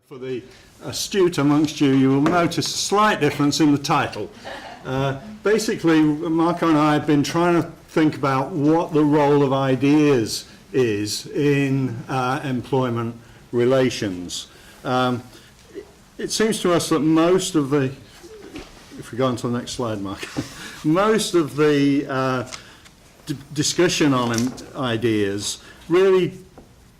For the astute amongst you, you will notice a slight difference in the title. Basically, Marco and I have been trying to think about what the role of ideas is in employment relations. It seems to us that most of the, if we go on to the next slide, Mark, most of the discussion on ideas really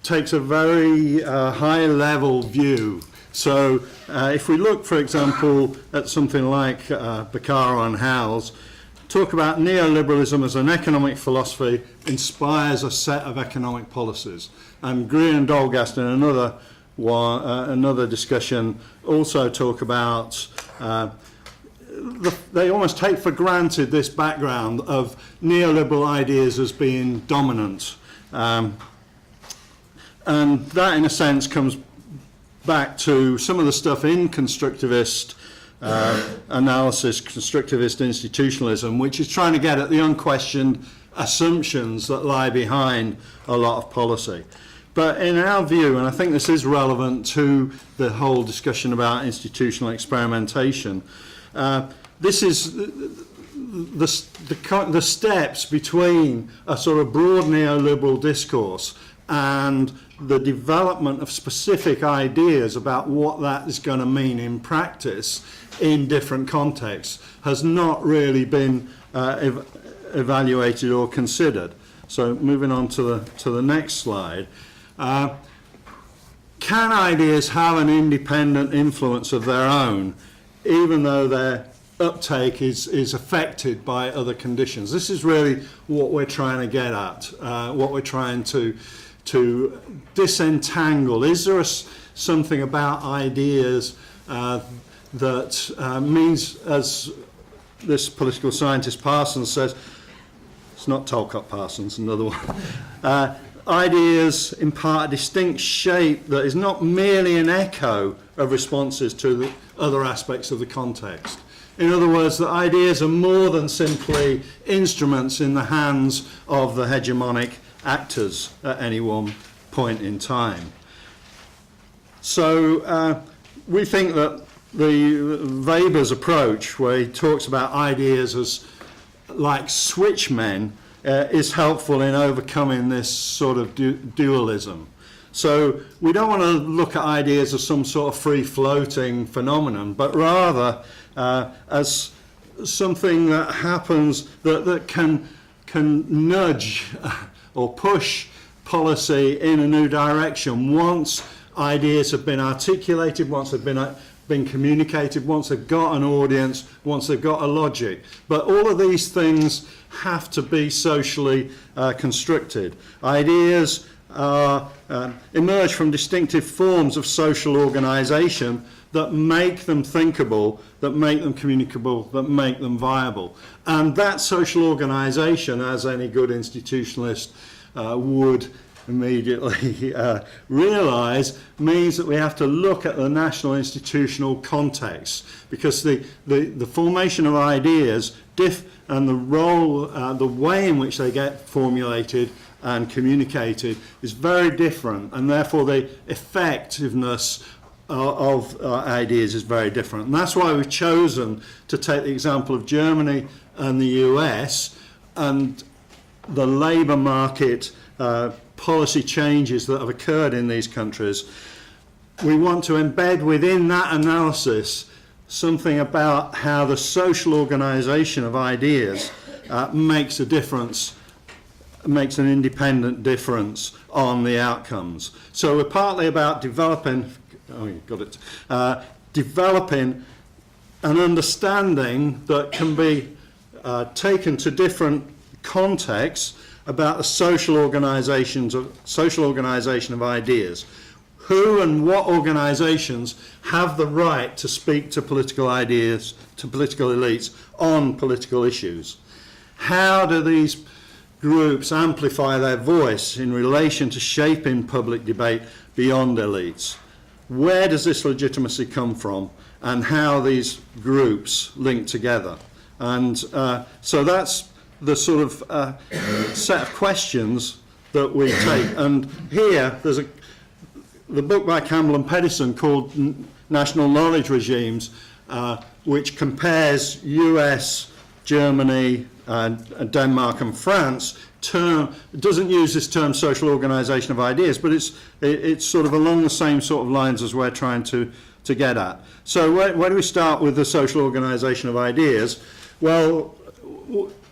takes a very high-level view. So if we look, for example, at something like Beccaro and Howells, talk about neoliberalism as an economic philosophy inspires a set of economic policies. And Greer and Dolgast in another discussion also talk about they almost take for granted this background of neoliberal ideas as being dominant. And that, in a sense, comes back to some of the stuff in constructivist analysis, constructivist institutionalism, which is trying to get at the unquestioned assumptions that lie behind a lot of policy. But in our view, and I think this is relevant to the whole discussion about institutional experimentation, this is the steps between a sort of broad neoliberal discourse and the development of specific ideas about what that is going to mean in practice in different contexts has not really been evaluated or considered. So moving on to the next slide. Can ideas have an independent influence of their own, even though their uptake is affected by other conditions? This is really what we're trying to get at, what we're trying to disentangle. Is there something about ideas that means, as this political scientist Parsons says, it's not Tolcott Parsons, another one, ideas impart a distinct shape that is not merely an echo of responses to the other aspects of the context. In other words, that ideas are more than simply instruments in the hands of the hegemonic actors at any one point in time. So we think that the Weber's approach, where he talks about ideas as like switchmen, is helpful in overcoming this sort of dualism. So we don't want to look at ideas as some sort of free-floating phenomenon, but rather as something that happens that can nudge or push policy in a new direction once ideas have been articulated, once they've been communicated, once they've got an audience, once they've got a logic. But all of these things have to be socially constructed. Ideas emerge from distinctive forms of social organisation that make them thinkable, that make them communicable, that make them viable. And that social organisation, as any good institutionalist would immediately realise, means that we have to look at the national institutional context, because the formation of ideas and the role, the way in which they get formulated and communicated is very different, and therefore the effectiveness of ideas is very different. And that's why we've chosen to take the example of Germany and the US and the labour market policy changes that have occurred in these countries. We want to embed within that analysis something about how the social organisation of ideas makes a difference, makes an independent difference on the outcomes. So we're partly about developing developing an understanding that can be taken to different contexts about the social organisation of ideas. Who and what organisations have the right to speak to political ideas, to political elites on political issues? How do these groups amplify their voice in relation to shaping public debate beyond elites? Where does this legitimacy come from, and how these groups link together? And so that's the sort of set of questions that we take. And here there's the book by Campbell and Pedersen called National Knowledge Regimes, which compares US, Germany, Denmark and France, doesn't use this term social organisation of ideas, but it's sort of along the same sort of lines as we're trying to get at. So where do we start with the social organisation of ideas? Well,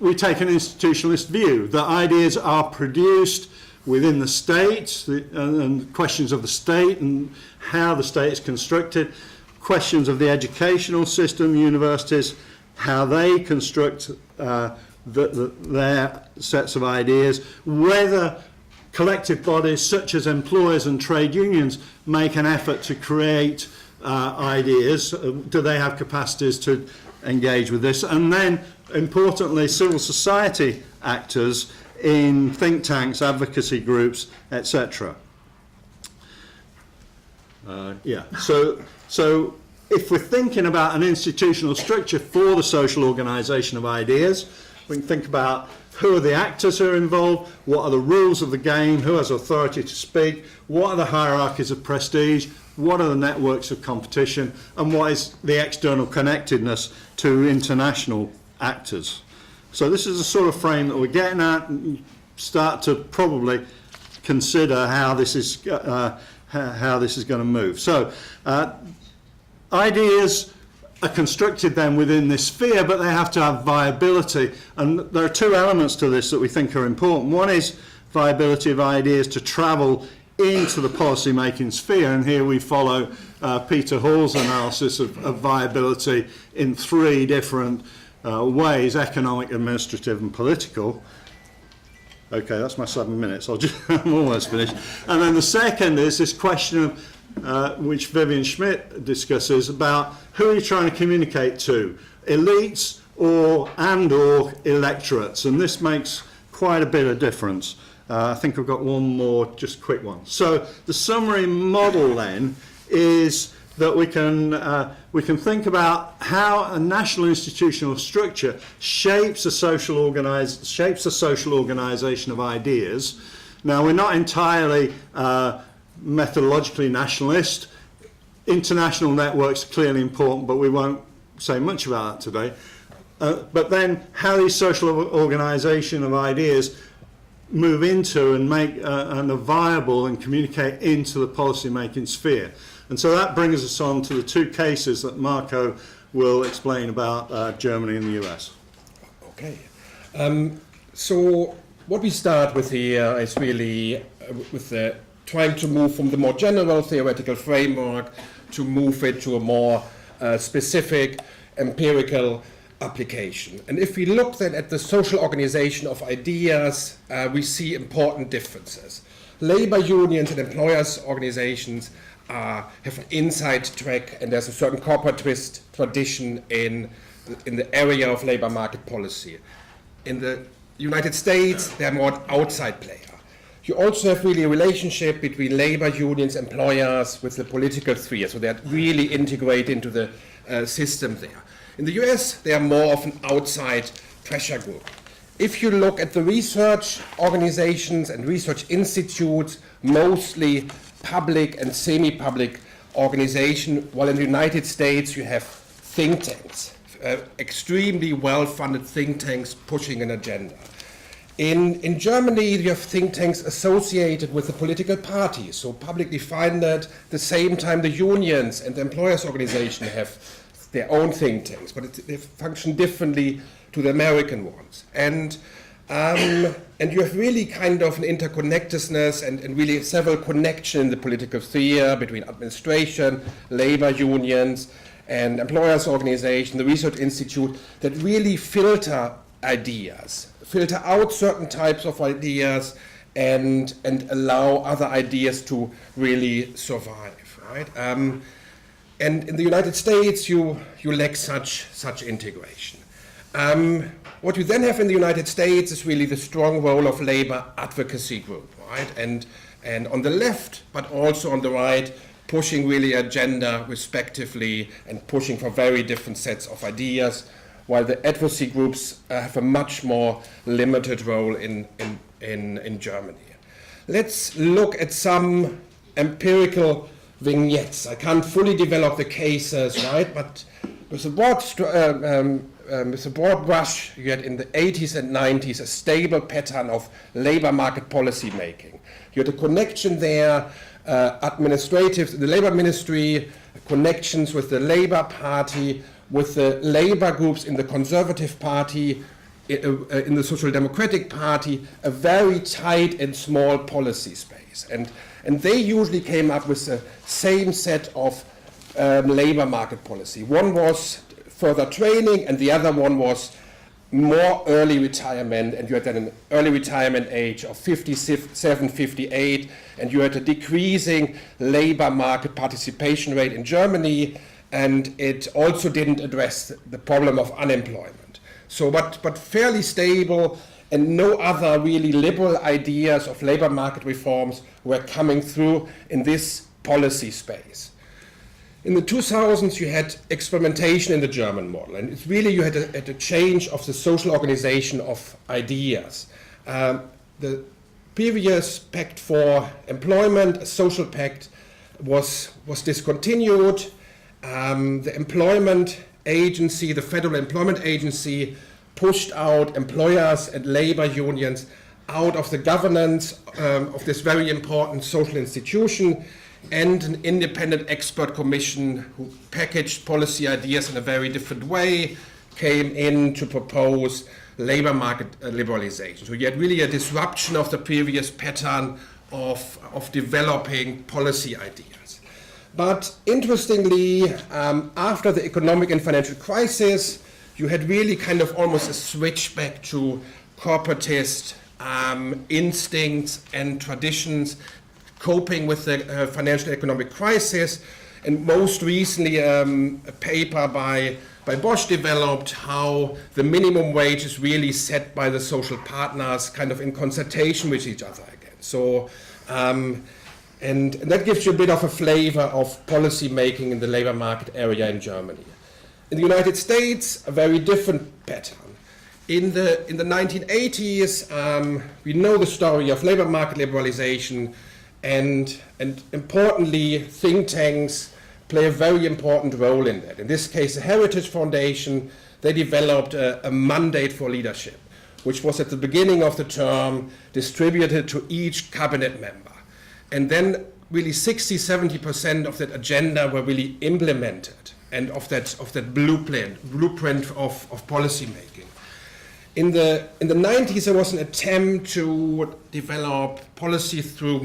we take an institutionalist view that ideas are produced within the state, and questions of the state and how the state is constructed, questions of the educational system, universities, how they construct their sets of ideas, whether collective bodies such as employers and trade unions make an effort to create ideas, do they have capacities to engage with this, and then importantly civil society actors in think tanks, advocacy groups, etc. So if we're thinking about an institutional structure for the social organisation of ideas, we can think about who are the actors who are involved, what are the rules of the game, who has authority to speak, what are the hierarchies of prestige, what are the networks of competition, and what is the external connectedness to international actors. So this is the sort of frame that we're getting at, and start to probably consider how this is going to move. So ideas are constructed then within this sphere, but they have to have viability. And there are two elements to this that we think are important. One is viability of ideas to travel into the policy-making sphere, and here we follow Peter Hall's analysis of viability in three different ways: economic, administrative and political. Okay, that's my 7 minutes. I'm almost finished. And then the second is this question of which Vivian Schmidt discusses about who are you trying to communicate to, elites or electorates, and this makes quite a bit of difference. I think I've got one more just quick one. So the summary model then is that we can think about how a national institutional structure shapes a social organisation of ideas. Now, we're not entirely methodologically nationalist. International networks are clearly important, but we won't say much about that today. But then how these social organisation of ideas move into and make and are viable and communicate into the policy-making sphere. And so that brings us on to the two cases that Marco will explain about Germany and the US. Okay. So what we start with here is really with trying to move from the more general theoretical framework to move it to a more specific empirical application. And if we look then at the social organization of ideas, we see important differences. Labor unions and employers organizations have an inside track, and there's a certain corporatist tradition in the area of labor market policy. In the United States, they're more an outside player. You also have really a relationship between labor unions, employers with the political sphere, so they're really integrated into the system there. In the US, they are more of an outside pressure group. If you look at the research organizations and research institutes, mostly public and semi-public organization, while in the United States you have think tanks, extremely well-funded think tanks pushing an agenda. In Germany, you have think tanks associated with the political parties, so publicly funded. At the same time, the unions and the employers' organization have their own think tanks, but they function differently to the American ones. And you have really kind of an interconnectedness and really several connections in the political sphere between administration, labor unions, and employers' organization, the research institute, that really filter ideas, filter out certain types of ideas and allow other ideas to really survive, right? And in the United States, you lack such integration. What you then have in the United States is really the strong role of labor advocacy group, right? And on the left, but also on the right, pushing really agenda respectively and pushing for very different sets of ideas, while the advocacy groups have a much more limited role in Germany. Let's look at some empirical vignettes. I can't fully develop the cases, right? But with a broad brush, you had in the 80s and 90s a stable pattern of labor market policy making. You had a connection there, the labor ministry, connections with the Labour Party, with the labor groups in the Conservative Party, in the Social Democratic Party, a very tight and small policy space. And they usually came up with the same set of labor market policy. One was further training, and the other one was more early retirement, and you had then an early retirement age of 57, 58, and you had a decreasing labor market participation rate in Germany, and it also didn't address the problem of unemployment. So, but fairly stable, and no other really liberal ideas of labor market reforms were coming through in this policy space. In the 2000s, you had experimentation in the German model, and it's really you had a change of the social organization of ideas. The previous pact for employment, a social pact, was discontinued. The employment agency, the Federal Employment Agency, pushed out employers and labor unions out of the governance of this very important social institution, and an independent expert commission who packaged policy ideas in a very different way came in to propose labor market liberalization. So you had really a disruption of the previous pattern of developing policy ideas. But interestingly, after the economic and financial crisis, you had really kind of almost a switch back to corporatist instincts and traditions, coping with the financial and economic crisis. And most recently, a paper by Bosch developed how the minimum wage is really set by the social partners, kind of in consultation with each other again. So, and that gives you a bit of a flavor of policy making in the labor market area in Germany. In the United States, a very different pattern. In the 1980s, we know the story of labor market liberalization, and importantly, think tanks play a very important role in that. In this case, the Heritage Foundation, they developed a mandate for leadership, which was at the beginning of the term distributed to each cabinet member. And then really 60-70% of that agenda were really implemented, and of that blueprint of policy making. In the 90s, there was an attempt to develop policy through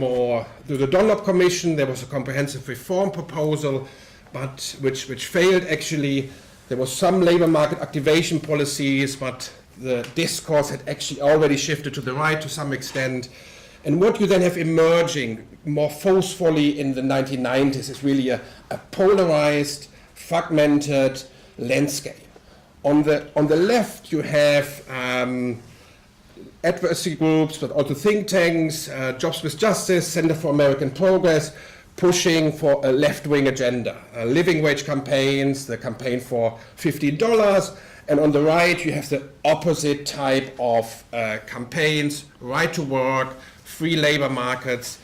the Dunlop Commission. There was a comprehensive reform proposal, but which failed actually. There was some labor market activation policies, but the discourse had actually already shifted to the right to some extent. And what you then have emerging more forcefully in the 1990s is really a polarized, fragmented landscape. On the left, you have advocacy groups, but also think tanks, Jobs with Justice, Center for American Progress, pushing for a left-wing agenda, living wage campaigns, the campaign for $15, and on the right, you have the opposite type of campaigns, right to work, free labor markets,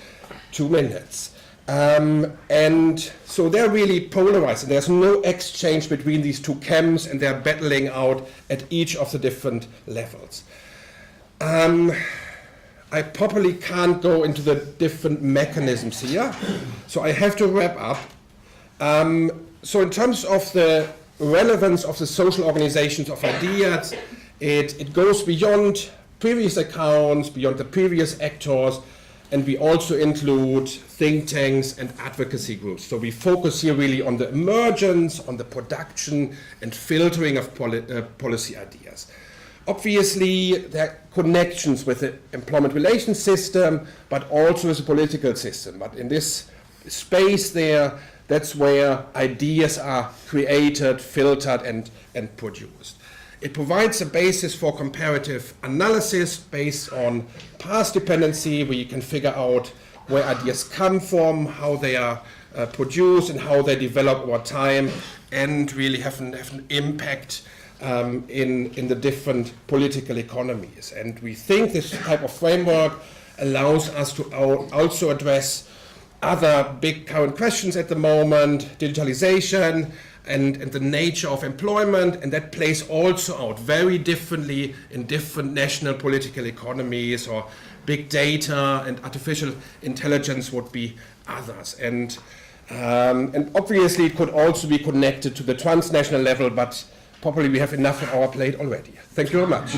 2 minutes. And so they're really polarized, and there's no exchange between these two camps, and they're battling out at each of the different levels. I probably can't go into the different mechanisms here, so I have to wrap up. So in terms of the relevance of the social organizations of ideas, it goes beyond previous accounts, beyond the previous actors, and we also include think tanks and advocacy groups. So we focus here really on the emergence, on the production and filtering of policy ideas. Obviously, there are connections with the employment relations system, but also with the political system. But in this space there, that's where ideas are created, filtered, and produced. It provides a basis for comparative analysis based on past dependency, where you can figure out where ideas come from, how they are produced, and how they develop over time, and really have an impact in the different political economies. And we think this type of framework allows us to also address other big current questions at the moment, digitalization and the nature of employment, and that plays also out very differently in different national political economies, or big data and artificial intelligence would be others. And obviously it could also be connected to the transnational level, but probably we have enough on our plate already. Thank you very much.